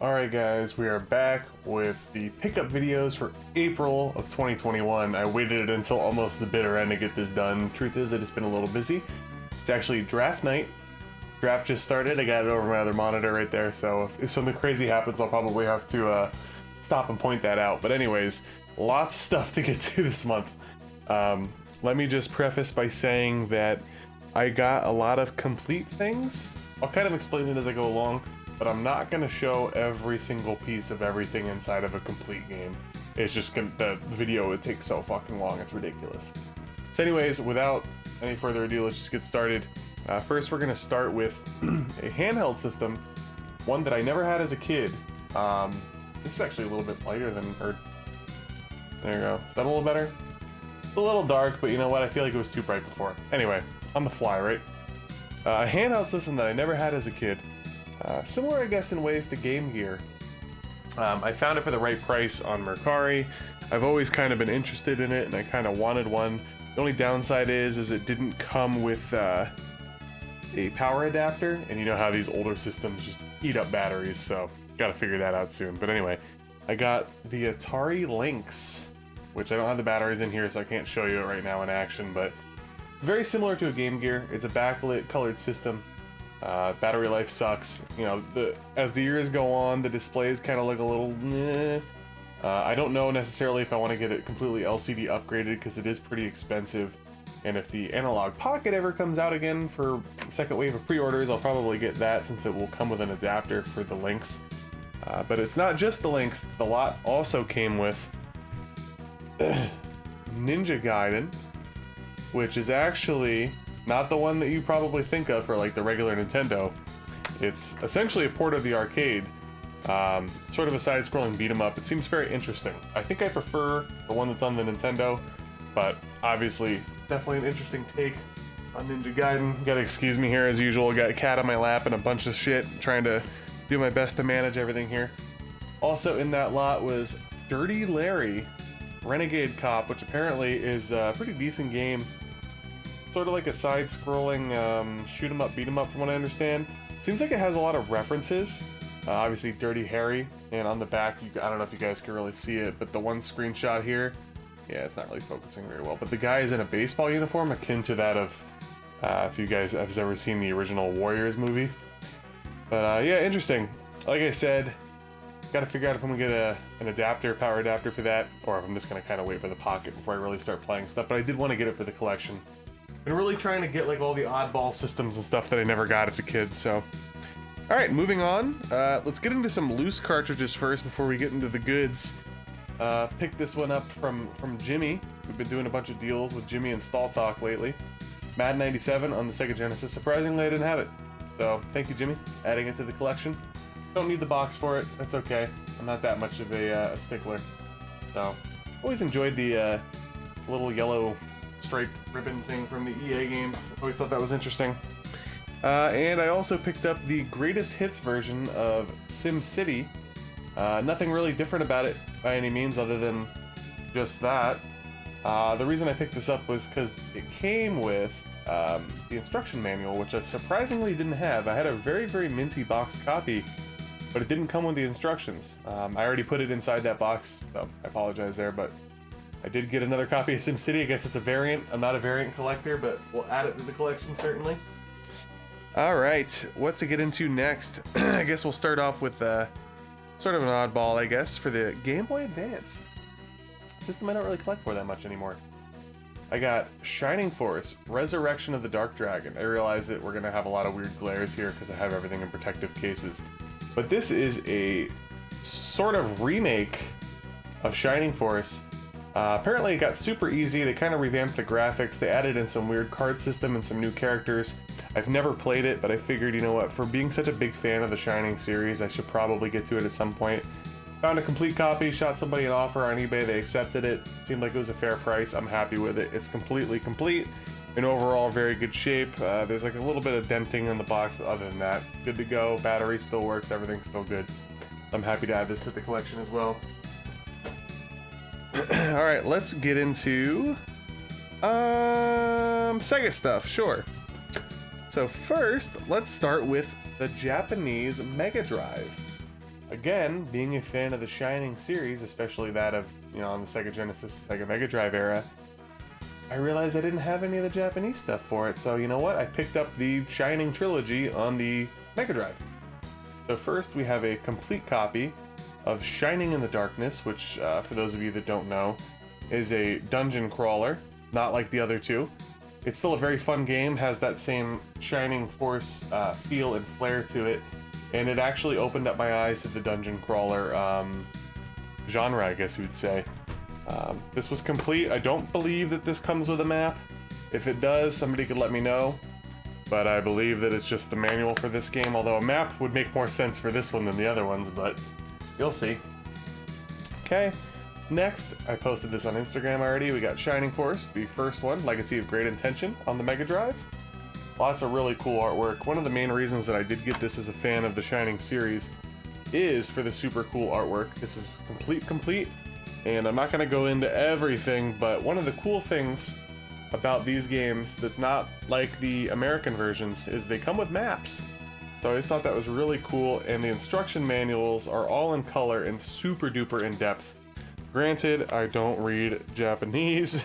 Alright guys, we are back with the pickup videos for April of 2021. I waited until almost the bitter end to get this done. Truth is, I've just been a little busy. It's actually draft night. Draft just started. I got it over my other monitor right there, so if something crazy happens, I'll probably have to stop and point that out. But anyways, lots of stuff to get to this month. Let me just preface by saying that I got a lot of complete things. I'll kind of explain it as I go along, but I'm not going to show every single piece of everything inside of a complete game. It's just gonna, the video would take so fucking long, it's ridiculous. So anyways, without any further ado, let's just get started. First, we're going to start with a handheld system, one that I never had as a kid. This is actually a little bit lighter than her. There you go. Is that a little better? It's a little dark, but you know what? I feel like it was too bright before. Anyway, on the fly, right? A handheld system that I never had as a kid. Similar, I guess, in ways to Game Gear. I found it for the right price on Mercari. I've always kind of been interested in it, and I kind of wanted one. The only downside is it didn't come with a power adapter, and you know how these older systems just eat up batteries, so gotta figure that out soon. But anyway, I got the Atari Lynx, which I don't have the batteries in here, so I can't show you it right now in action, but very similar to a Game Gear. It's a backlit colored system. Battery life sucks. You know, as the years go on, the displays kind of look a little meh. I don't know necessarily if I want to get it completely LCD upgraded because it is pretty expensive. And if the Analog Pocket ever comes out again for second wave of pre-orders, I'll probably get that since it will come with an adapter for the Lynx. But it's not just the Lynx. The lot also came with Ninja Gaiden, which is actually not the one that you probably think of for like the regular Nintendo. It's essentially a port of the arcade, sort of a side-scrolling beat-em-up. It seems very interesting. I think I prefer the one that's on the Nintendo, but obviously definitely an interesting take on Ninja Gaiden. You gotta excuse me here as usual. Got a cat on my lap and a bunch of shit, trying to do my best to manage everything here. Also in that lot was Dirty Larry Renegade Cop, which apparently is a pretty decent game. Sort of like a side-scrolling shoot 'em up, beat 'em up, from what I understand. Seems like it has a lot of references. Obviously, Dirty Harry, and on the back, I don't know if you guys can really see it, but the one screenshot here, yeah, it's not really focusing very well. But the guy is in a baseball uniform akin to that of, if you guys have ever seen the original Warriors movie. But yeah, interesting. Like I said, got to figure out if I'm gonna get an adapter, power adapter for that, or if I'm just gonna kind of wait for the Pocket before I really start playing stuff. But I did want to get it for the collection. Been really trying to get like all the oddball systems and stuff that I never got as a kid, so. All right, moving on. Let's get into some loose cartridges first before we get into the goods. Picked this one up from Jimmy. We've been doing a bunch of deals with Jimmy and Stall Talk lately. Mad 97 on the Sega Genesis. Surprisingly, I didn't have it. So thank you, Jimmy, adding it to the collection. Don't need the box for it. That's okay. I'm not that much of a stickler. So always enjoyed the little yellow striped ribbon thing from the EA games. Always thought that was interesting. And I also picked up the greatest hits version of SimCity. Nothing really different about it by any means other than just that. The reason I picked this up was because it came with the instruction manual, which I surprisingly didn't have. I had a very, very minty boxed copy, but it didn't come with the instructions. I already put it inside that box, so I apologize there, but I did get another copy of SimCity. I guess it's a variant. I'm not a variant collector, but we'll add it to the collection certainly. All right, what to get into next? I guess we'll start off with sort of an oddball, I guess, for the Game Boy Advance. System I don't really collect for that much anymore. I got Shining Force, Resurrection of the Dark Dragon. I realize that we're gonna have a lot of weird glares here because I have everything in protective cases. But this is a sort of remake of Shining Force. Apparently it got super easy. They kind of revamped the graphics. They added in some weird card system and some new characters. I've never played it, but I figured, you know what, for being such a big fan of the Shining series, I should probably get to it at some point. Found a complete copy, shot somebody an offer on eBay, they accepted it. Seemed like it was a fair price. I'm happy with it. It's completely complete. In overall very good shape. There's like a little bit of denting on the box, but other than that, good to go. Battery still works, everything's still good. I'm happy to add this to the collection as well. All right, let's get into Sega stuff, sure. So first, let's start with the Japanese Mega Drive. again, being a fan of the Shining series, especially that of, you know, on the Sega Genesis, Sega Mega Drive era, I realized I didn't have any of the Japanese stuff for it, so you know what? I picked up the Shining trilogy on the Mega Drive. So first we have a complete copy of Shining in the Darkness, which, for those of you that don't know, is a dungeon crawler, not like the other two. It's still a very fun game, has that same Shining Force feel and flair to it, and it actually opened up my eyes to the dungeon crawler genre, I guess you would say. This was complete. I don't believe that this comes with a map. If it does, somebody could let me know. But I believe that it's just the manual for this game, although a map would make more sense for this one than the other ones, but you'll see. Okay, next, I posted this on Instagram already. We got Shining Force, the first one, Legacy of Great Intention, on the Mega Drive. Lots of really cool artwork. One of the main reasons that I did get this as a fan of the Shining series is for the super cool artwork. This is complete, and I'm not going to go into everything, but one of the cool things about these games that's not like the American versions is they come with maps. So I just thought that was really cool, and the instruction manuals are all in color and super duper in depth. Granted, I don't read Japanese,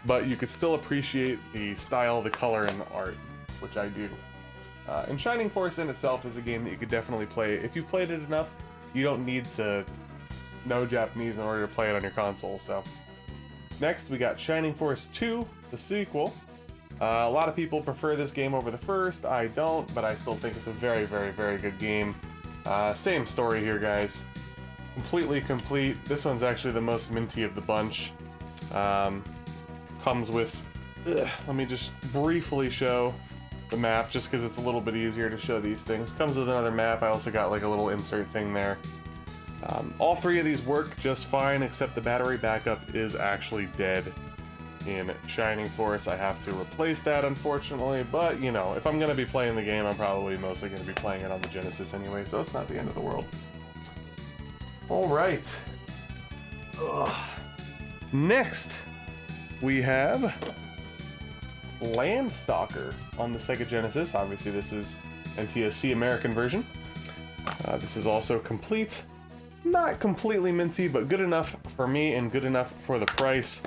but you could still appreciate the style, the color, and the art, which I do. And Shining Force in itself is a game that you could definitely play. If you've played it enough, you don't need to know Japanese in order to play it on your console, so. Next, we got Shining Force 2, the sequel. A lot of people prefer this game over the first. I don't, but I still think it's a very, very, very good game. Same story here, guys. Completely complete. This one's actually the most minty of the bunch. Comes with... let me just briefly show the map, just because it's a little bit easier to show these things. Comes with another map. I also got like a little insert thing there. All three of these work just fine, except the battery backup is actually dead in Shining Force. I have to replace that, unfortunately, but you know, if I'm going to be playing the game, I'm probably mostly going to be playing it on the Genesis anyway, so it's not the end of the world. Alright. Next, we have Landstalker on the Sega Genesis. Obviously, this is NTSC American version. This is also complete. Not completely minty, but good enough for me and good enough for the price.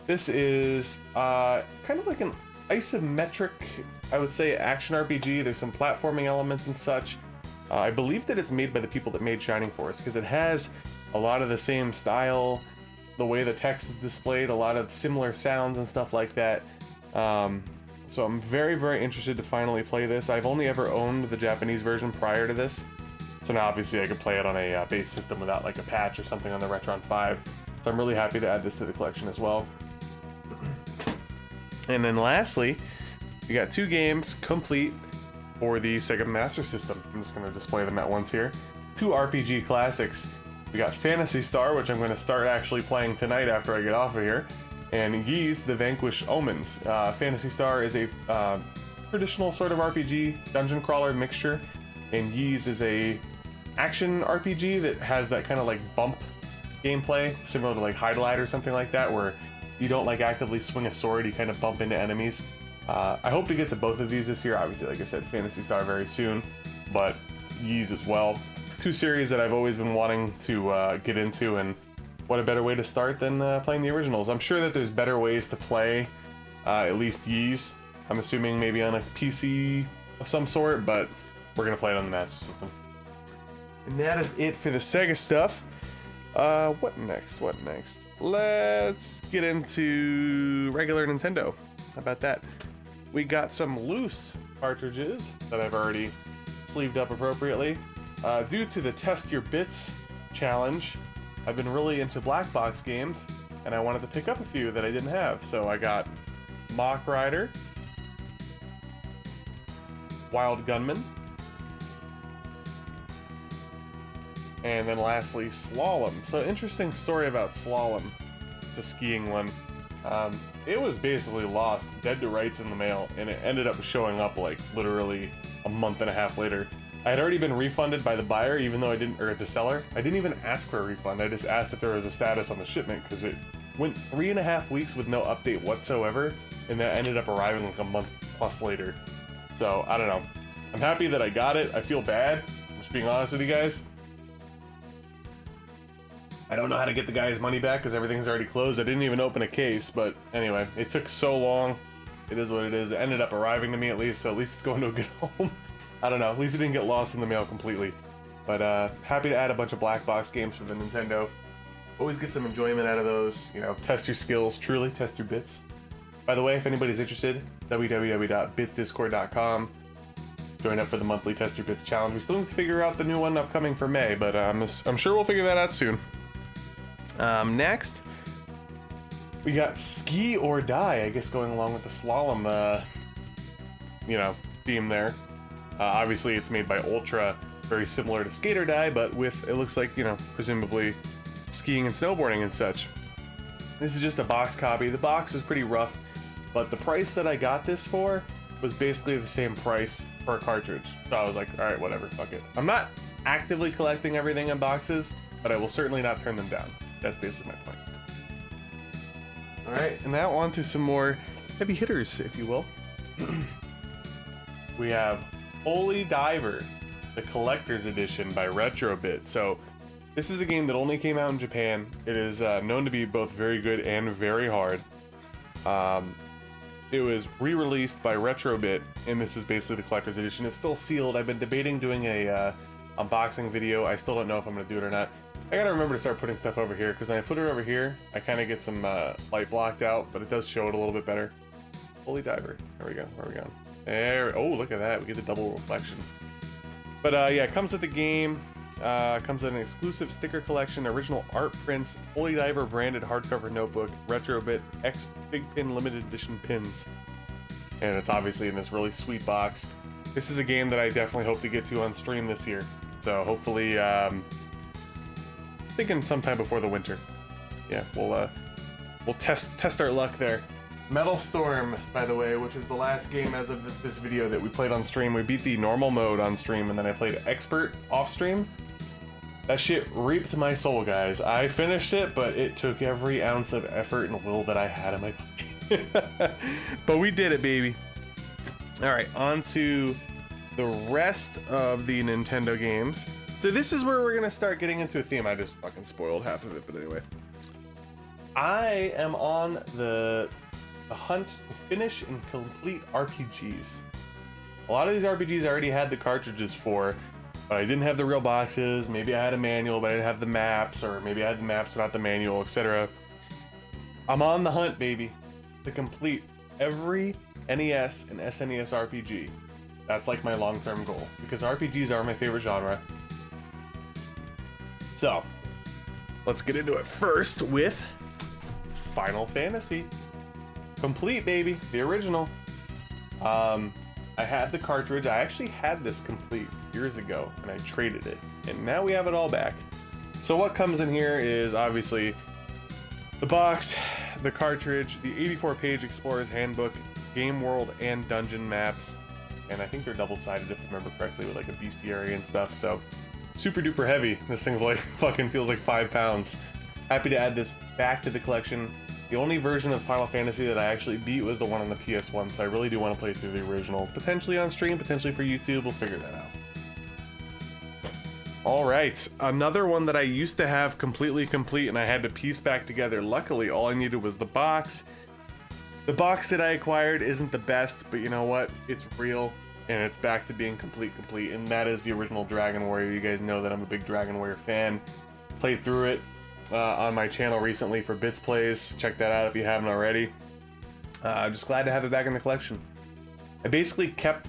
This is kind of like an isometric, I would say, action RPG. There's some platforming elements and such. I believe that it's made by the people that made Shining Force, because it has a lot of the same style, the way the text is displayed, a lot of similar sounds and stuff like that. So I'm very, very interested to finally play this. I've only ever owned the Japanese version prior to this. So now obviously I could play it on a base system without like a patch or something on the Retron 5. So I'm really happy to add this to the collection as well. And then lastly, we got two games complete for the Sega Master System. I'm just going to display them at once here. Two RPG classics. We got Phantasy Star, which I'm going to start actually playing tonight after I get off of here, and Ys, The Vanquished Omens. Phantasy Star is a traditional sort of RPG, dungeon crawler mixture, and Ys is a action RPG that has that kind of like bump gameplay, similar to like Hydlide or something like that, where you don't like actively swing a sword, you kind of bump into enemies. I hope to get to both of these this year. Obviously, like I said, Phantasy Star very soon, but Ys as well. Two series that I've always been wanting to get into, and what a better way to start than playing the originals. I'm sure that there's better ways to play at least Ys. I'm assuming maybe on a PC of some sort, but we're gonna play it on the Master System. And that is it for the Sega stuff. What next? What next? Let's get into regular Nintendo. How about that? We got some loose cartridges that I've already sleeved up appropriately. Due to the Test Your Bits challenge, I've been really into black box games, and I wanted to pick up a few that I didn't have. So I got Mach Rider, Wild Gunman, and then lastly, Slalom. So interesting story about Slalom, the skiing one. It was basically lost, dead to rights in the mail, and it ended up showing up like literally a month and a half later. I had already been refunded by the buyer, even though I didn't, or the seller. I didn't even ask for a refund. I just asked if there was a status on the shipment, because it went 3.5 weeks with no update whatsoever, and that ended up arriving like a month plus later. So I don't know. I'm happy that I got it. I feel bad, I'm just being honest with you guys. I don't know how to get the guy's money back because everything's already closed. I didn't even open a case, but anyway, it took so long. It is what it is. It ended up arriving to me at least, so at least it's going to a good home. I don't know, at least it didn't get lost in the mail completely. But happy to add a bunch of black box games for the Nintendo. Always get some enjoyment out of those, you know, test your skills, truly, test your bits. By the way, if anybody's interested, www.bitsdiscord.com. Join up for the monthly Test Your Bits challenge. We still need to figure out the new one upcoming for May, but I'm sure we'll figure that out soon. Next, we got Ski or Die, I guess going along with the slalom, you know, theme there. Obviously, it's made by Ultra, very similar to Skate or Die, but with, it looks like, you know, presumably skiing and snowboarding and such. This is just a box copy. The box is pretty rough, but the price that I got this for was basically the same price per cartridge. So I was like, all right, whatever, fuck it. I'm not actively collecting everything in boxes, but I will certainly not turn them down. That's basically my point. All right, and now on to some more heavy hitters, if you will. We have Holy Diver, the Collector's Edition by Retrobit. So this is a game that only came out in Japan. It is known to be both very good and very hard. It was re-released by Retrobit, and this is basically the Collector's Edition. It's still sealed. I've been debating doing a unboxing video. I still don't know if I'm going to do it or not. I gotta remember to start putting stuff over here, because when I put it over here, I kind of get some light blocked out, but it does show it a little bit better. Holy Diver. There we go. Where are we going? There. Oh, look at that. We get the double reflection. But yeah, it comes with the game. Comes with an exclusive sticker collection, original art prints, Holy Diver branded hardcover notebook, Retrobit X Big Pin limited edition pins. And it's obviously in this really sweet box. This is a game that I definitely hope to get to on stream this year. So hopefully, thinking sometime before the winter. Yeah, we'll test our luck there. Metal Storm, by the way, which is the last game as of this video that we played on stream. We beat the normal mode on stream, and then I played Expert off stream. That shit reaped my soul, guys. I finished it, but it took every ounce of effort and will that I had in my body. But we did it, baby. All right, on to the rest of the Nintendo games. So this is where we're gonna start getting into a theme. I just fucking spoiled half of it, but anyway. I am on the hunt to finish and complete RPGs. A lot of these RPGs I already had the cartridges for, but I didn't have the real boxes. Maybe I had a manual, but I didn't have the maps, or maybe I had the maps but not the manual, etc. I'm on the hunt, baby, to complete every NES and SNES RPG. That's like my long-term goal, because RPGs are my favorite genre. So, let's get into it first with Final Fantasy. Complete, baby, the original. I had the cartridge. I actually had this complete years ago, and I traded it, and now we have it all back. So what comes in here is obviously the box, the cartridge, the 84-page Explorer's Handbook, Game World and Dungeon maps, and I think they're double-sided if I remember correctly, with like a bestiary and stuff. So super duper heavy. This thing's like fucking feels like 5 pounds. Happy to add this back to the collection. The only version of Final Fantasy that I actually beat was the one on the PS1, so I really do want to play through the original. Potentially on stream, potentially for YouTube, we'll figure that out. Alright, another one that I used to have completely complete and I had to piece back together. Luckily, all I needed was the box. The box that I acquired isn't the best, but you know what? It's real, and it's back to being complete, and that is the original Dragon Warrior. You guys know that I'm a big Dragon Warrior fan. Played through it on my channel recently for Bits Plays. Check that out if you haven't already. Just glad to have it back in the collection. I basically kept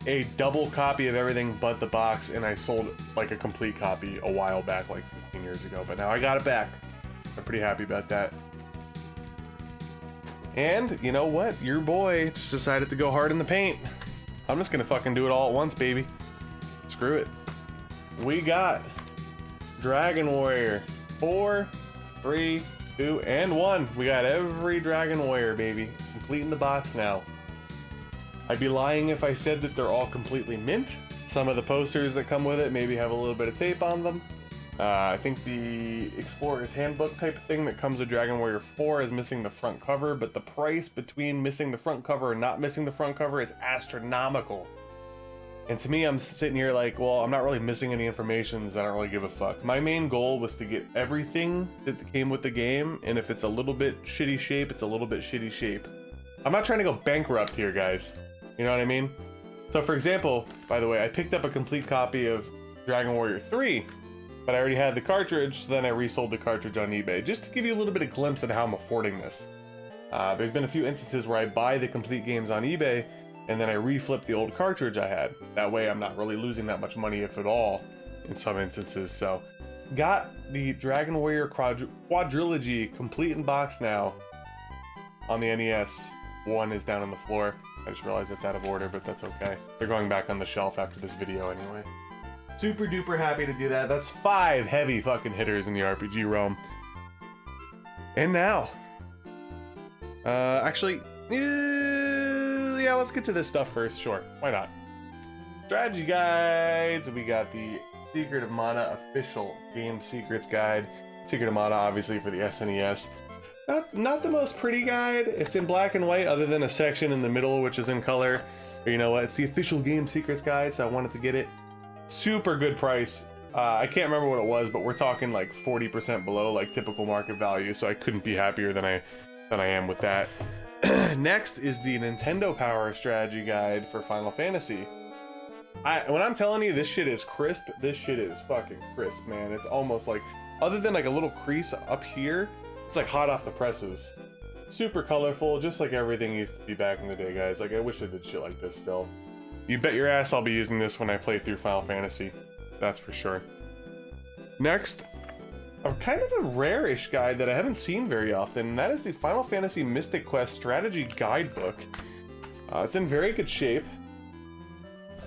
a double copy of everything but the box, and I sold like a complete copy a while back, like 15 years ago, but now I got it back. I'm pretty happy about that. And you know what? Your boy just decided to go hard in the paint. I'm just gonna fucking do it all at once, baby. Screw it. We got Dragon Warrior 4, 3, 2, and 1. We got every Dragon Warrior, baby. Complete in the box now. I'd be lying if I said that they're all completely mint. Some of the posters that come with it maybe have a little bit of tape on them. I think the Explorer's Handbook type of thing that comes with Dragon Warrior 4 is missing the front cover, but the price between missing the front cover and not missing the front cover is astronomical. And to me, I'm sitting here like, well, I'm not really missing any information, so I don't really give a fuck. My main goal was to get everything that came with the game, and if it's a little bit shitty shape, it's a little bit shitty shape. I'm not trying to go bankrupt here, guys. You know what I mean? So for example, by the way, I picked up a complete copy of Dragon Warrior 3, but I already had the cartridge, so then I resold the cartridge on eBay, just to give you a little bit of glimpse at how I'm affording this. There's been a few instances where I buy the complete games on eBay, and then I reflip the old cartridge I had. That way I'm not really losing that much money, if at all, in some instances. So, got the Dragon Warrior Quadrilogy complete in box now on the NES. One is down on the floor. I just realized it's out of order, but that's okay. They're going back on the shelf after this video anyway. Super duper happy to do that. That's 5 heavy fucking hitters in the RPG realm. And now, actually, yeah, let's get to this stuff first. Sure, why not? Strategy guides. We got the Secret of Mana official game secrets guide. Secret of Mana, obviously, for the SNES. Not the most pretty guide. It's in black and white, other than a section in the middle, which is in color. But you know what? It's the official game secrets guide, so I wanted to get it. Super good price. I can't remember what it was, but we're talking like 40% below like typical market value, so I couldn't be happier than I am with that. Next is the Nintendo Power Strategy Guide for Final Fantasy. When I'm telling you this shit is crisp, this shit is fucking crisp, man. It's almost like, other than like a little crease up here, it's like hot off the presses. Super colorful, just like everything used to be back in the day, guys. Like, I wish I did shit like this still. You bet your ass I'll be using this when I play through Final Fantasy. That's for sure. Next, a kind of a rare-ish guide that I haven't seen very often, and that is the Final Fantasy Mystic Quest Strategy Guidebook. It's in very good shape.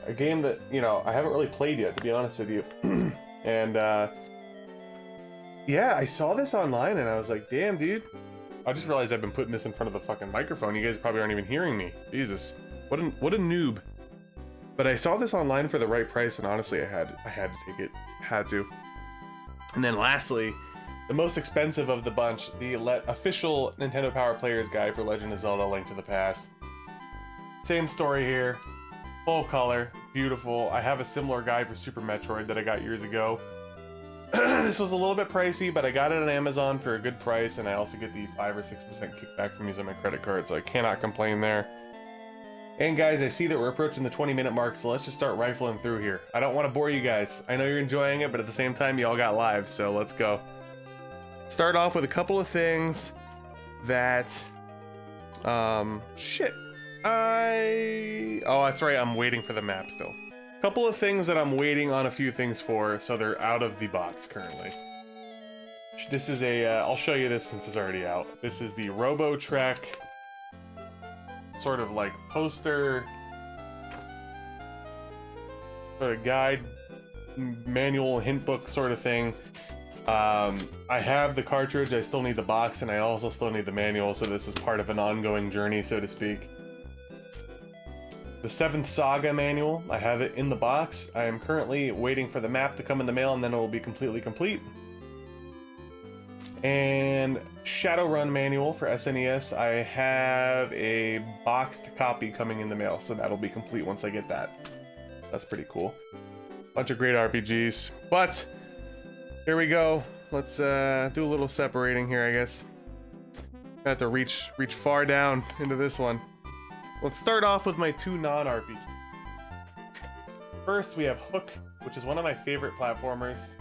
A game that, you know, I haven't really played yet, to be honest with you. And, yeah, I saw this online and I was like, damn, dude. I just realized I've been putting this in front of the fucking microphone. You guys probably aren't even hearing me. Jesus. What a noob. But I saw this online for the right price, and honestly, I had to take it. Had to. And then lastly, the most expensive of the bunch, the official Nintendo Power Player's Guide for Legend of Zelda: Link to the Past. Same story here. Full color. Beautiful. I have a similar guide for Super Metroid that I got years ago. This was a little bit pricey, but I got it on Amazon for a good price, and I also get the 5 or 6% kickback from using my credit card, so I cannot complain there. And guys, I see that we're approaching the 20-minute mark, so let's just start rifling through here. I don't want to bore you guys. I know you're enjoying it, but at the same time, y'all got lives, so let's go. Start off with a couple of things that... shit. Oh, that's right, I'm waiting for the map still. Couple of things that I'm waiting on a few things for, so they're out of the box currently. This is a, I'll show you this since it's already out. This is the RoboTrek sort of like poster, sort of guide, manual, hint book sort of thing. I have the cartridge, I still need the box, and I also still need the manual, so this is part of an ongoing journey, so to speak. The 7th Saga manual, I have it in the box. I am currently waiting for the map to come in the mail, and then it will be completely complete. And Shadowrun manual for SNES, I have a boxed copy coming in the mail, so that'll be complete once I get that. That's pretty cool. Bunch of great RPGs, but here we go. Let's do a little separating here, I guess. I have to reach far down into this one. Let's start off with my 2 non-RPGs. First, we have Hook, which is one of my favorite platformers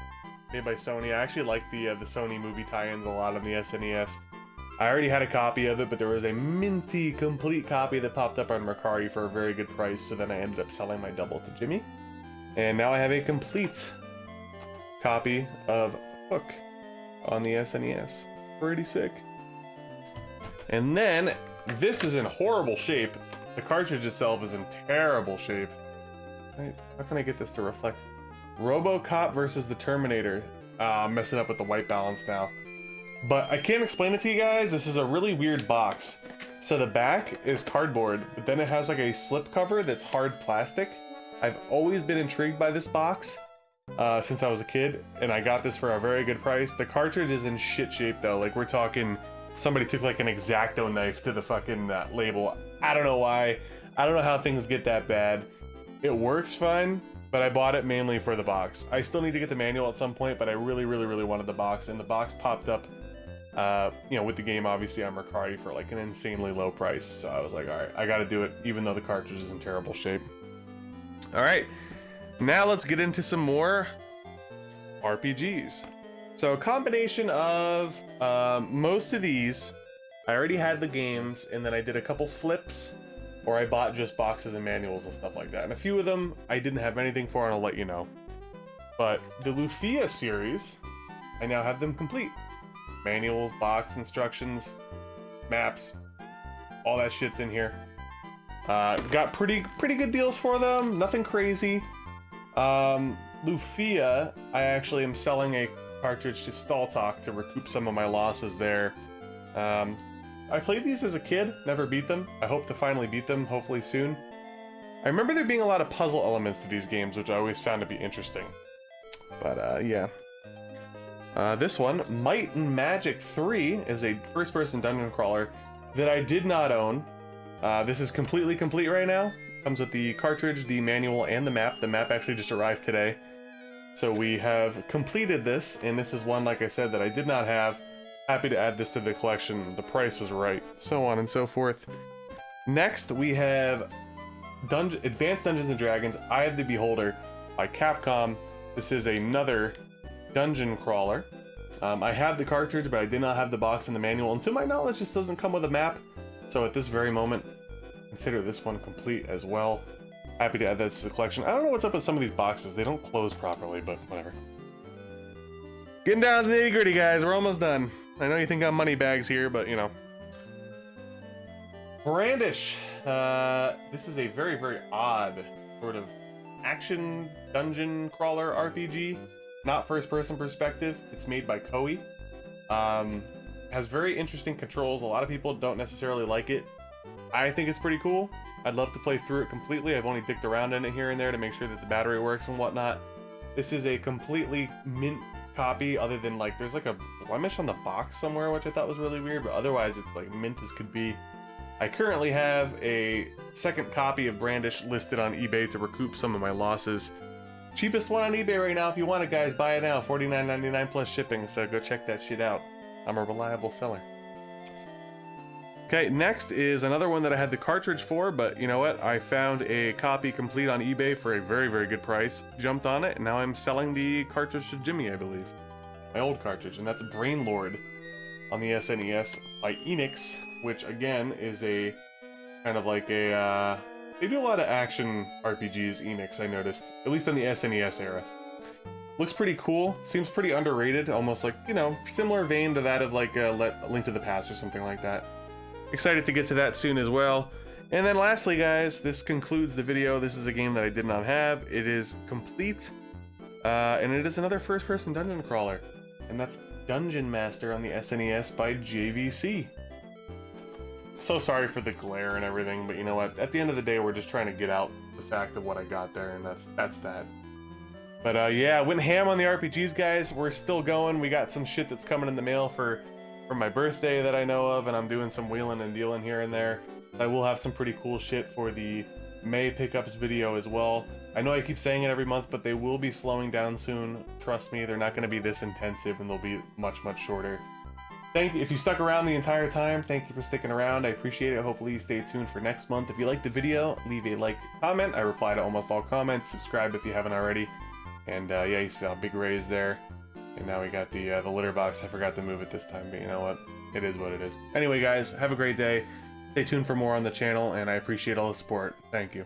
made by Sony. I actually like the Sony movie tie-ins a lot on the SNES. I already had a copy of it, but there was a minty, complete copy that popped up on Mercari for a very good price, so then I ended up selling my double to Jimmy. And now I have a complete copy of Hook on the SNES. Pretty sick. And then, this is in horrible shape. The cartridge itself is in terrible shape. How can I get this to reflect? RoboCop versus the Terminator. I'm messing up with the white balance now. But I can't explain it to you guys. This is a really weird box. So the back is cardboard, but then it has like a slip cover that's hard plastic. I've always been intrigued by this box since I was a kid, and I got this for a very good price. The cartridge is in shit shape though. Like, we're talking... somebody took like an X-Acto knife to the fucking label. I don't know why. I don't know how things get that bad. It works fine, but I bought it mainly for the box. I still need to get the manual at some point, but I really wanted the box, and the box popped up, you know, with the game obviously on Mercari for like an insanely low price. So I was like, all right, I got to do it, even though the cartridge is in terrible shape. All right, now let's get into some more RPGs. So a combination of most of these, I already had the games, and then I did a couple flips, or I bought just boxes and manuals and stuff like that. And a few of them I didn't have anything for, and I'll let you know. But the Lufia series, I now have them complete. Manuals, box instructions, maps, all that shit's in here. Got pretty good deals for them, nothing crazy. Lufia, I actually am selling a cartridge to Stalltalk to recoup some of my losses there. I played these as a kid, never beat them. I hope to finally beat them, hopefully soon. I remember there being a lot of puzzle elements to these games, which I always found to be interesting. But yeah. This one, Might and Magic 3, is a first-person dungeon crawler that I did not own. This is completely complete right now. Comes with the cartridge, the manual, and the map. The map actually just arrived today. So we have completed this, and this is one, like I said, that I did not have. Happy to add this to the collection. The price was right. So on and so forth. Next, we have Advanced Dungeons & Dragons, Eye of the Beholder by Capcom. This is another dungeon crawler. I had the cartridge, but I did not have the box and the manual. And to my knowledge, this doesn't come with a map. So at this very moment, consider this one complete as well. Happy to add that to the collection. I don't know what's up with some of these boxes. They don't close properly, but whatever. Getting down to the nitty gritty, guys. We're almost done. I know you think I'm money bags here, but you know. Brandish. This is a very odd sort of action dungeon crawler RPG. Not first-person perspective. It's made by Koei. Has very interesting controls. A lot of people don't necessarily like it. I think it's pretty cool. I'd love to play through it completely. I've only dicked around in it here and there to make sure that the battery works and whatnot. This is a completely mint copy, other than like there's like a blemish on the box somewhere, which I thought was really weird, but otherwise it's like mint as could be. I currently have a second copy of Brandish listed on eBay to recoup some of my losses. Cheapest one on eBay right now. If you want it, guys, buy it now. $49.99 plus shipping, so go check that shit out. I'm a reliable seller. Okay, next is another one that I had the cartridge for, but you know what? I found a copy complete on eBay for a very good price. Jumped on it, and now I'm selling the cartridge to Jimmy, I believe. My old cartridge, and that's Brainlord on the SNES by Enix, which again is a kind of like a, they do a lot of action RPGs, Enix, I noticed, at least on the SNES era. Looks pretty cool, seems pretty underrated, almost like, you know, similar vein to that of like Link to the Past or something like that. Excited to get to that soon as well. And then lastly, guys, this concludes the video. This is a game that I did not have. It is complete, and it is another first-person dungeon crawler, and that's Dungeon Master on the SNES by JVC. So sorry for the glare and everything, but you know what? At the end of the day, we're just trying to get out the fact of what I got there, and that's that. But yeah, went ham on the RPGs, guys. We're still going. We got some shit that's coming in the mail for my birthday that I know of, and I'm doing some wheeling and dealing here and there. I will have some pretty cool shit for the May pickups video as well. I know I keep saying it every month, but they will be slowing down soon. Trust me, they're not going to be this intensive, and they'll be much shorter. Thank you. If you stuck around the entire time, thank you for sticking around. I appreciate it. Hopefully you stay tuned for next month. If you liked the video, leave a like, comment. I reply to almost all comments. Subscribe if you haven't already. And yeah, you see a big raise there. And now we got the litter box. I forgot to move it this time, but you know what? It is what it is. Anyway, guys, have a great day. Stay tuned for more on the channel, and I appreciate all the support. Thank you.